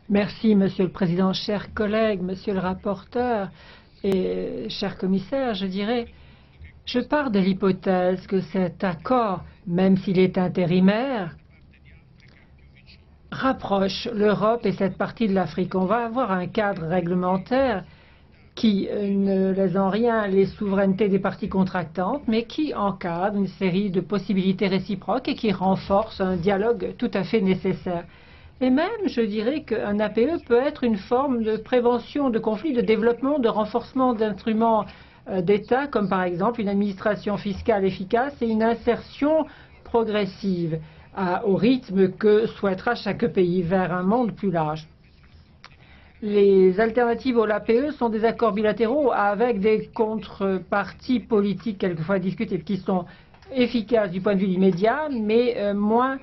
Merci, Monsieur le Président, chers collègues, Monsieur le rapporteur et chers commissaires, je dirais, je pars de l'hypothèse que cet accord, même s'il est intérimaire, rapproche l'Europe et cette partie de l'Afrique. On va avoir un cadre réglementaire qui ne laisse en rien les souverainetés des parties contractantes, mais qui encadre une série de possibilités réciproques et qui renforce un dialogue tout à fait nécessaire. Et même, je dirais qu'un APE peut être une forme de prévention de conflits, de développement, de renforcement d'instruments d'État, comme par exemple une administration fiscale efficace et une insertion progressive au rythme que souhaitera chaque pays vers un monde plus large. Les alternatives au LAPE sont des accords bilatéraux avec des contreparties politiques quelquefois discutées qui sont efficaces du point de vue immédiat, mais moins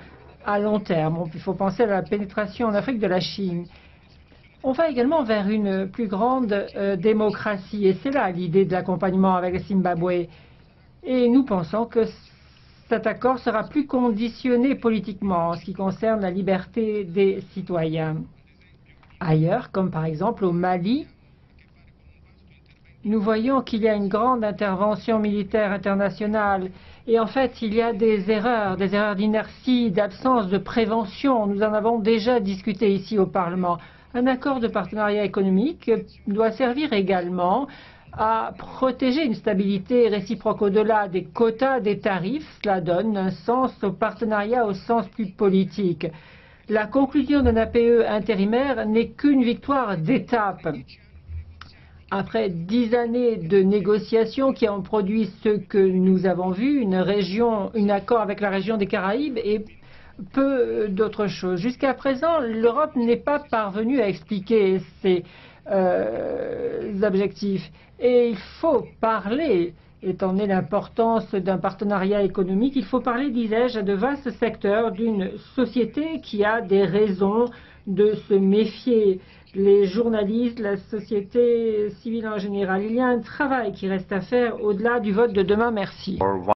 à long terme. Il faut penser à la pénétration en Afrique de la Chine. On va également vers une plus grande démocratie, et c'est là l'idée de l'accompagnement avec le Zimbabwe. Et nous pensons que cet accord sera plus conditionné politiquement en ce qui concerne la liberté des citoyens. Ailleurs, comme par exemple au Mali, nous voyons qu'il y a une grande intervention militaire internationale et en fait il y a des erreurs d'inertie, d'absence de prévention. Nous en avons déjà discuté ici au Parlement. Un accord de partenariat économique doit servir également à protéger une stabilité réciproque au-delà des quotas, des tarifs. Cela donne un sens au partenariat au sens plus politique. La conclusion d'un APE intérimaire n'est qu'une victoire d'étape. Après 10 années de négociations qui ont produit ce que nous avons vu, un accord avec la région des Caraïbes et peu d'autres choses. Jusqu'à présent, l'Europe n'est pas parvenue à expliquer ses objectifs. Et il faut parler, étant donné l'importance d'un partenariat économique, il faut parler, disais-je, de vastes secteurs d'une société qui a des raisons de se méfier. Les journalistes, la société civile en général. Il y a un travail qui reste à faire au-delà du vote de demain. Merci.